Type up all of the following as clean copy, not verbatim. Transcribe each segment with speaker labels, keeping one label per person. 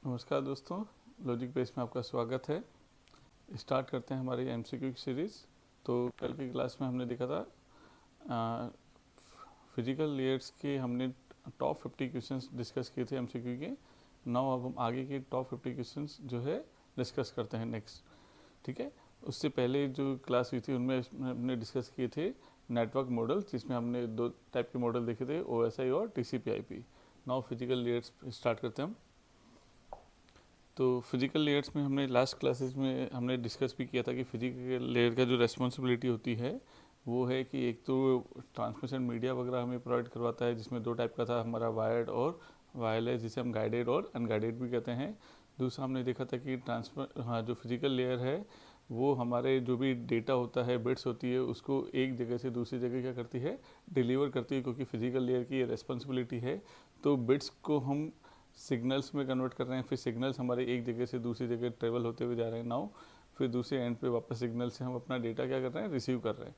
Speaker 1: नमस्कार दोस्तों, logic base में आपका स्वागत है। स्टार्ट करते हैं हमारी एमसीक्यू की सीरीज़। तो कल की क्लास में हमने देखा था फिजिकल लेयर्स के, हमने टॉप 50 क्वेश्चंस डिस्कस किए थे एमसीक्यू के। नाउ अब हम आगे के टॉप 50 क्वेश्चंस जो है डिस्कस करते हैं नेक्स्ट। ठीक है, उससे पहले जो क्लास हुई थी उनमें हमने डिस्कस किए थे नेटवर्क मॉडल, जिसमें हमने दो टाइप के मॉडल देखे थे, OSI और TCP/IP। Now physical layers start करते हैं हम। तो फिजिकल लेयर्स में हमने लास्ट क्लासेस में हमने डिस्कस भी किया था कि फिजिकल लेयर का जो रेस्पॉन्सिबिलिटी होती है वो है कि एक तो ट्रांसमिशन मीडिया वगैरह हमें प्रोवाइड करवाता है, जिसमें दो टाइप का था हमारा, वायर्ड और वायरलेस, जिसे हम गाइडेड और अनगाइडेड भी कहते हैं। दूसरा हमने देखा था कि जो फिजिकल लेयर है वो हमारे जो भी डेटा होता है, बिट्स होती है, उसको एक जगह से दूसरी जगह क्या करती है, डिलीवर करती है, क्योंकि फिजिकल लेयर की ये रेस्पॉन्सिबिलिटी है। तो बिट्स को हम सिग्नल्स में कन्वर्ट कर रहे हैं, फिर सिग्नल्स हमारे एक जगह से दूसरी जगह ट्रेवल होते हुए जा रहे हैं नाउ, फिर दूसरे एंड पे वापस सिग्नल से हम अपना डेटा क्या कर रहे हैं, रिसीव कर रहे हैं।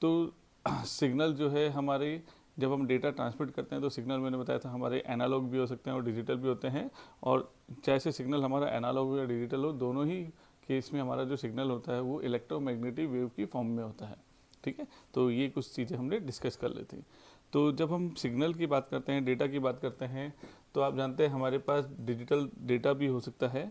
Speaker 1: तो सिग्नल जो है हमारे, जब हम डेटा ट्रांसमिट करते हैं तो सिग्नल मैंने बताया था हमारे एनालॉग भी हो सकते हैं और डिजिटल भी होते हैं। और चाहे से सिग्नल हमारा एनालॉग हो या डिजिटल हो, दोनों ही केस में हमारा जो सिग्नल होता है वो इलेक्ट्रोमैग्नेटिक वेव की फॉर्म में होता है। ठीक है, तो ये कुछ चीज़ें हमने डिस्कस कर ली थी। तो जब हम सिग्नल की बात करते हैं, डेटा की बात करते हैं, तो आप जानते हैं हमारे पास डिजिटल डेटा भी हो सकता है।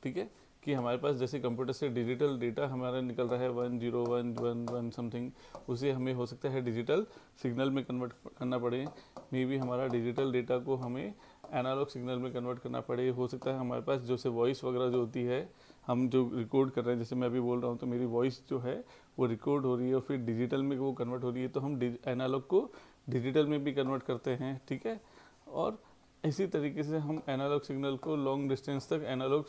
Speaker 1: ठीक है, कि हमारे पास जैसे कंप्यूटर से डिजिटल डेटा हमारा निकल रहा है 101111 समथिंग, उसे हमें हो सकता है डिजिटल सिग्नल में कन्वर्ट करना पड़े। मे बी हमारा डिजिटल डेटा को हमें एनालॉग सिग्नल में कन्वर्ट करना पड़े। हो सकता है हमारे पास जैसे वॉइस वगैरह जो होती है, हम जो रिकॉर्ड कर रहे हैं, जैसे मैं अभी बोल रहा हूँ तो मेरी वॉइस जो है वो रिकॉर्ड हो रही है और फिर डिजिटल में वो कन्वर्ट हो रही है, तो हम एनालॉग को डिजिटल में भी कन्वर्ट करते हैं। ठीक है, और इसी तरीके से हम एनालॉग सिग्नल को लॉन्ग डिस्टेंस तक एनालॉग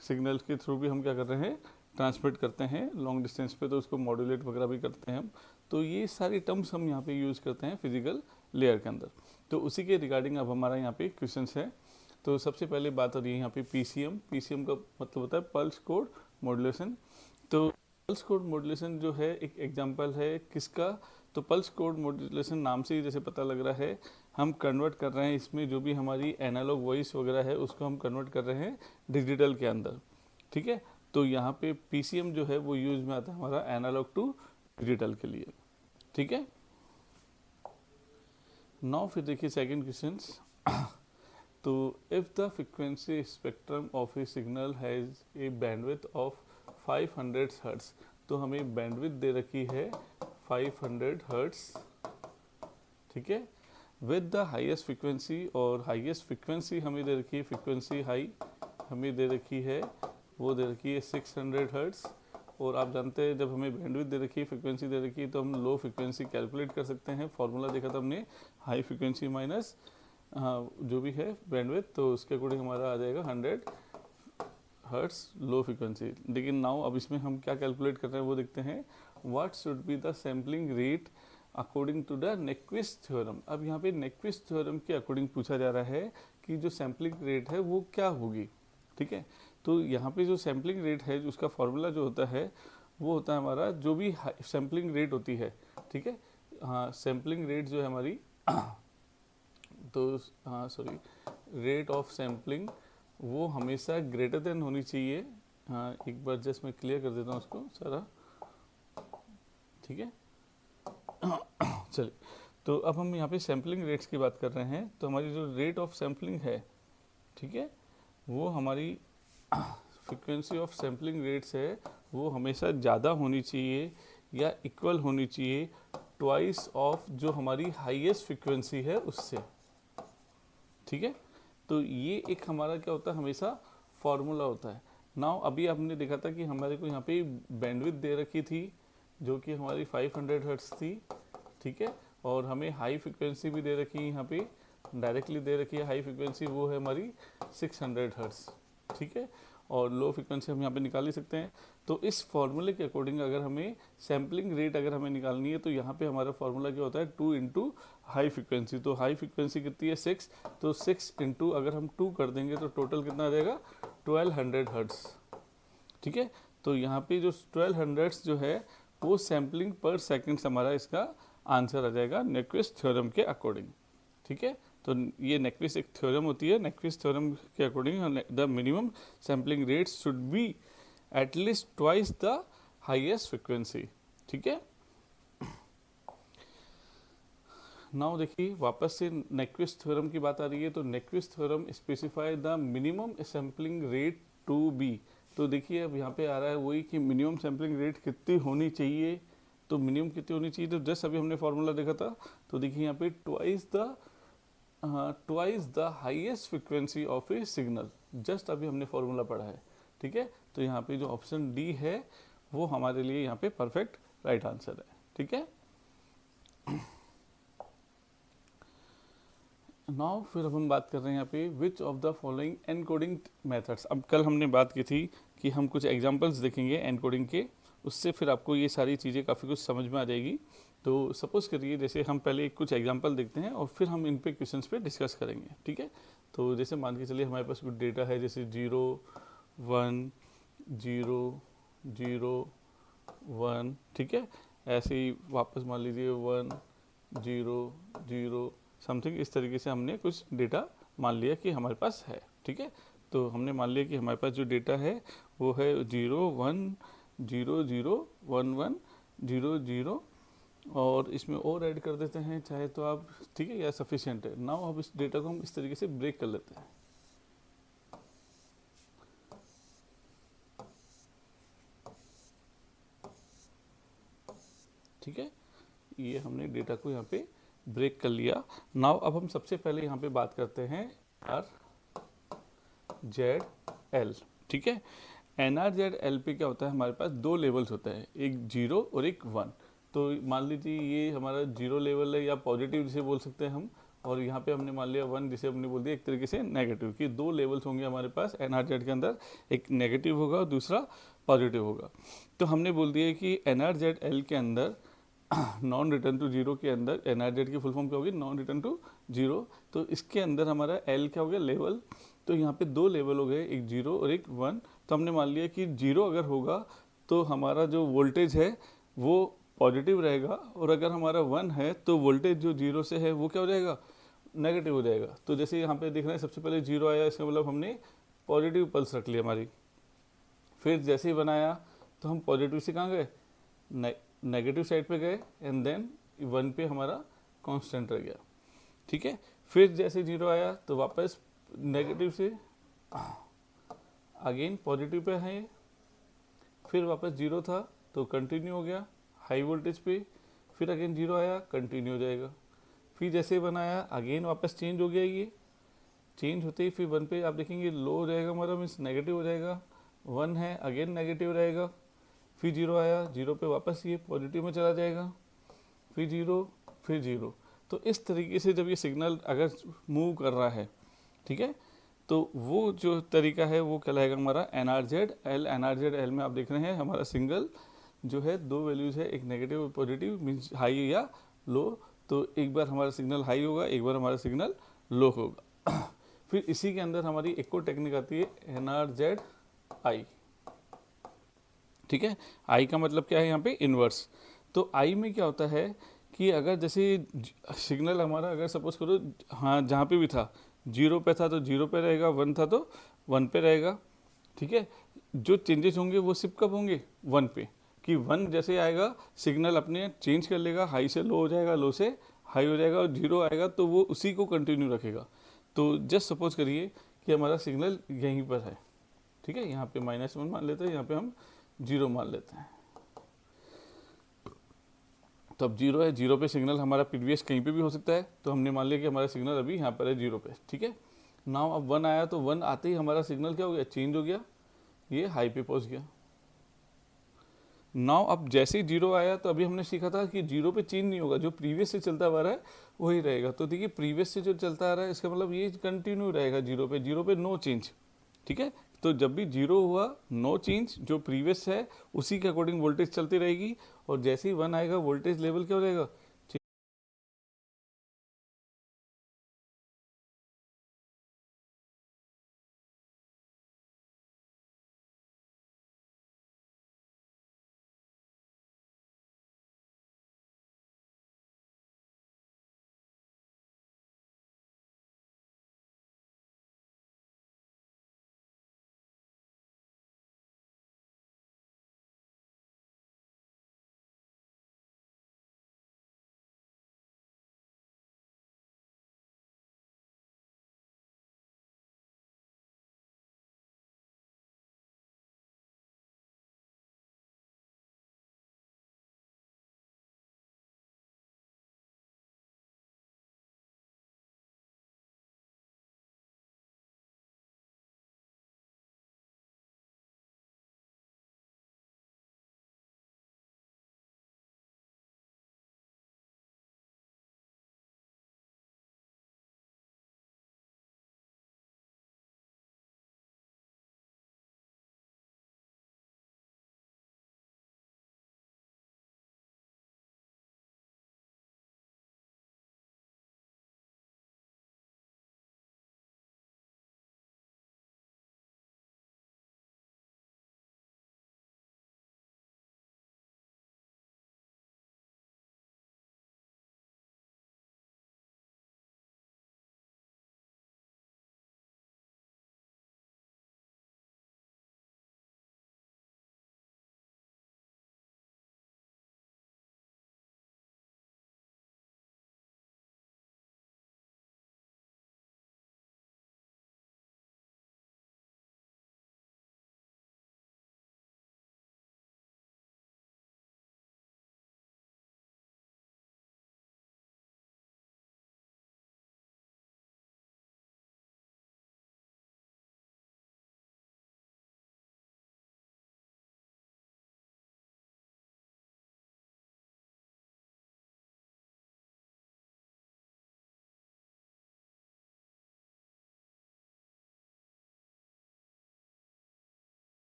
Speaker 1: सिग्नल के थ्रू भी हम क्या कर रहे हैं, ट्रांसमिट करते हैं लॉन्ग डिस्टेंस पे, तो उसको मॉड्यूलेट वगैरह भी करते हैं हम। तो ये सारी टर्म्स हम यहाँ पे यूज़ करते हैं फिजिकल लेयर के अंदर। तो उसी के रिगार्डिंग अब हमारा यहाँ पे क्वेश्चन है। तो सबसे पहले बात हो रही है यहाँ पे पीसीएम का मतलब होता है पल्स कोड मॉड्यूलेशन। तो पल्स कोड मॉड्यूलेशन जो है एक एग्जांपल है किसका, तो पल्स कोड मॉड्यूलेशन नाम से ही जैसे पता लग रहा है, हम कन्वर्ट कर रहे हैं इसमें जो भी हमारी एनालॉग वॉइस वगैरह है उसको हम कन्वर्ट कर रहे हैं डिजिटल के अंदर। ठीक है, तो यहाँ पे पीसीएम जो है वो यूज में आता है हमारा एनालॉग टू डिजिटल के लिए। ठीक है, नाउ फिर देखिए सेकंड क्वेश्चन। तो if the frequency spectrum of A signal has a bandwidth of 500 hertz, तो हमें बैंडविड्थ दे रखी है 500 हर्ट्ज। ठीक है, विद द हाईएस्ट फ्रीक्वेंसी, और हाईएस्ट फ्रीक्वेंसी हमें दे रखी है, फ्रीक्वेंसी हाई हमें दे रखी है, वो दे रखी है 600 हर्ट्ज। और आप जानते हैं जब हमें बैंडविड्थ दे रखी है, फ्रीक्वेंसी दे रखी है, तो हम लो फ्रीक्वेंसी कैलकुलेट कर सकते हैं। फॉर्मूला देखा था हमने, हाई फ्रीक्वेंसी माइनस जो भी है बैंडविड्थ, तो उसके अकॉर्डिंग हमारा आ जाएगा 100 हर्ट्ज लो फ्रीक्वेंसी। लेकिन नाउ अब इसमें हम क्या कैलकुलेट कर रहे हैं वो देखते हैं। What should be the sampling rate according to the Nyquist theorem. अब यहाँ पे नेक्विस्ट थ्योरम के अकॉर्डिंग पूछा जा रहा है कि जो सैम्पलिंग रेट है वो क्या होगी। ठीक है, तो यहाँ पे जो सैम्पलिंग रेट है उसका फॉर्मूला जो होता है वो होता है हमारा, जो भी सैम्पलिंग रेट होती है, ठीक है, हाँ सैम्पलिंग रेट जो है हमारी तो हाँ सॉरी, रेट ऑफ सैम्पलिंग वो हमेशा ग्रेटर देन होनी चाहिए। हाँ एक बार जस्ट मैं क्लियर कर देता हूँ उसको सारा। ठीक है, चलिए, तो अब हम यहाँ पे सैम्पलिंग रेट्स की बात कर रहे हैं। तो हमारी जो रेट ऑफ सैम्पलिंग है, ठीक है, वो हमारी फ्रीक्वेंसी ऑफ सैम्पलिंग रेट्स है वो हमेशा ज़्यादा होनी चाहिए या इक्वल होनी चाहिए ट्वाइस ऑफ जो हमारी हाईएस्ट फ्रीक्वेंसी है उससे। ठीक है, तो ये एक हमारा क्या होता है, हमेशा फॉर्मूला होता है। नाउ अभी हमने देखा था कि हमारे को यहाँ पे बैंडविड्थ दे रखी थी जो कि हमारी 500 हर्ट्ज थी। ठीक है, और हमें हाई फ्रीक्वेंसी भी दे रखी है, यहाँ पे डायरेक्टली दे रखी है हाई फ्रीक्वेंसी, वो है हमारी 600 हर्ट्ज। ठीक है, और लो फ्रीक्वेंसी हम यहाँ पे निकाल ही सकते हैं। तो इस फॉर्मूले के अकॉर्डिंग अगर हमें सैम्पलिंग रेट अगर हमें निकालनी है, तो यहाँ पे हमारा फॉर्मूला क्या होता है, 2 इंटू हाई फ्रीक्वेंसी। तो हाई फ्रीक्वेंसी कितनी है 6, तो 6 इंटू अगर हम 2 कर देंगे तो टोटल कितना आ जाएगा 1200 हर्ट्ज। ठीक है, तो यहाँ पे जो 1200 जो है वो सैम्पलिंग पर सेकेंड हमारा इसका आंसर आ जाएगा नेक्विस्ट थ्योरम के अकॉर्डिंग। ठीक है, तो ये नेक्विस्ट एक थ्योरम होती है, नेक्विस्ट थ्योरम के according the minimum sampling rate should be at least twice the highest frequency. ठीक है, नाउ देखिए वापस से नेक्विस्ट थ्योरम की बात आ रही है। तो Nyquist theorem specify the minimum sampling rate to be. तो देखिए अब यहाँ पे आ रहा है वही कि मिनिमम सैम्पलिंग रेट कितनी होनी चाहिए, तो मिनिमम कितनी होनी चाहिए, तो जस्ट अभी हमने फॉर्मूला देखा था। तो देखिए यहाँ पे twice the highest frequency of A signal, just अभी हमने फॉर्मूला पढ़ा है। ठीक है, तो यहाँ पे जो ऑप्शन डी है वो हमारे लिए यहाँ पे परफेक्ट राइट आंसर है। ठीक है, नाउ फिर अब हम बात कर रहे हैं यहाँ पे which of the following encoding methods. अब कल हमने बात की थी कि हम कुछ एग्जांपल्स देखेंगे एनकोडिंग के, उससे फिर आपको ये सारी चीज़ें काफ़ी कुछ समझ में आ जाएगी। तो सपोज करिए जैसे हम पहले कुछ एग्जांपल देखते हैं और फिर हम इन पे क्वेश्चंस पे डिस्कस करेंगे। ठीक है, तो जैसे मान के चलिए हमारे पास कुछ डेटा है जैसे 0 1 0 0 1। ठीक है, ऐसे ही वापस मान लीजिए 1 0 0 समथिंग, इस तरीके से हमने कुछ डेटा मान लिया कि हमारे पास है। ठीक है, तो हमने मान लिया कि हमारे पास जो डेटा है वो है 0 1 0 0 1 1 0 0 और इसमें और ऐड कर देते हैं चाहे तो आप। ठीक है, यह सफिशिएंट है। नाउ अब इस डेटा को हम इस तरीके से ब्रेक कर लेते हैं। ठीक है, ये हमने डेटा को यहाँ पे ब्रेक कर लिया। नाउ अब हम सबसे पहले यहाँ पे बात करते हैं NRZ/L। ठीक है, NRZ/L पे क्या होता है, हमारे पास दो लेवल्स होते हैं, एक 0 और एक 1। तो मान लीजिए ये हमारा 0 लेवल है या पॉजिटिव जिसे बोल सकते हैं हम, और यहाँ पे हमने मान लिया 1 जिसे हमने बोल दिया एक तरीके से नेगेटिव, कि दो लेवल्स होंगे हमारे पास NRZ के अंदर, एक नेगेटिव होगा और दूसरा पॉजिटिव होगा। तो हमने बोल दिया कि NRZ/L के अंदर नॉन रिटर्न टू जीरो के अंदर NRZ की फुल फॉर्म क्या होगी, नॉन रिटर्न टू जीरो। तो इसके अंदर हमारा L क्या हो गया, लेवल। तो यहाँ पे दो लेवल हो गए, एक 0 और एक 1। तो हमने मान लिया कि 0 अगर होगा तो हमारा जो वोल्टेज है वो पॉजिटिव रहेगा, और अगर हमारा 1 है तो वोल्टेज जो 0 से है वो क्या हो जाएगा, नेगेटिव हो जाएगा। तो जैसे यहाँ पे देख रहे हैं सबसे पहले 0 आया, इसका मतलब हमने पॉजिटिव पल्स रख लिया हमारी। फिर जैसे ही बनाया तो हम पॉजिटिव से कहाँ गए, नेगेटिव साइड पे गए, एंड देन 1 पे हमारा कांस्टेंट रह गया। ठीक है, फिर जैसे 0 आया तो वापस नेगेटिव से अगेन पॉजिटिव पे है, फिर वापस 0 था तो कंटिन्यू हो गया हाई वोल्टेज पे, फिर अगेन 0 आया कंटिन्यू हो जाएगा। फिर जैसे बनाया अगेन वापस चेंज हो गया, ये चेंज होते ही फिर 1 पे आप देखेंगे लो हो जाएगा हमारा, मीन्स नेगेटिव हो जाएगा। 1 है अगेन नेगेटिव रहेगा, फिर 0 आया, 0 पे वापस ये पॉजिटिव में चला जाएगा, फिर 0 फिर 0। तो इस तरीके से जब ये सिग्नल अगर मूव कर रहा है, ठीक है, तो वो जो तरीका है वो कहलाएगा हमारा NRZ/L। NRZ/L में आप देख रहे हैं हमारा सिंगल जो है दो वैल्यूज है, एक नेगेटिव और पॉजिटिव, मीन्स हाई या लो। तो एक बार हमारा सिग्नल हाई होगा, एक बार हमारा सिग्नल लो होगा। फिर इसी के अंदर हमारी एक और टेक्निक आती है NRZ/I। ठीक है, आई का मतलब क्या है यहाँ पे, इनवर्स। तो आई में क्या होता है कि अगर जैसे सिग्नल हमारा अगर सपोज करो हाँ जहाँ पे भी था 0 पे था तो 0 पे रहेगा, 1 था तो 1 पे रहेगा। ठीक है, जो चेंजेस होंगे वो सिर्फ कब होंगे, 1 पे, कि 1 जैसे आएगा सिग्नल अपने चेंज कर लेगा, हाई से लो हो जाएगा, लो से हाई हो जाएगा, और 0 आएगा तो वो उसी को कंटिन्यू रखेगा। तो जस्ट सपोज करिए कि हमारा सिग्नल यहीं पर है। ठीक है, यहाँ पे -1 मान लेते हैं, यहाँ पे हम 0 मान लेते हैं। तो अब 0 है, 0 पे सिग्नल हमारा प्रीवियस कहीं पे भी हो सकता है, तो हमने मान लिया कि हमारा सिग्नल अभी यहाँ पर है 0 पे। ठीक है, नाउ अब 1 आया तो 1 आते ही हमारा सिग्नल क्या हो गया, चेंज हो गया, ये हाई पे पहुँच गया। नाउ अब जैसे ही 0 आया तो अभी हमने सीखा था कि 0 पे चेंज नहीं होगा, जो प्रीवियस से चलता आ रहा है वही रहेगा। तो देखिए प्रीवियस से जो चलता आ रहा है इसका मतलब ये कंटिन्यू रहेगा 0 पे नो चेंज। ठीक है, तो जब भी 0 हुआ नो चेंज, जो प्रीवियस है उसी के अकॉर्डिंग वोल्टेज चलती रहेगी, और जैसे ही 1 आएगा वोल्टेज लेवल क्या हो जाएगा,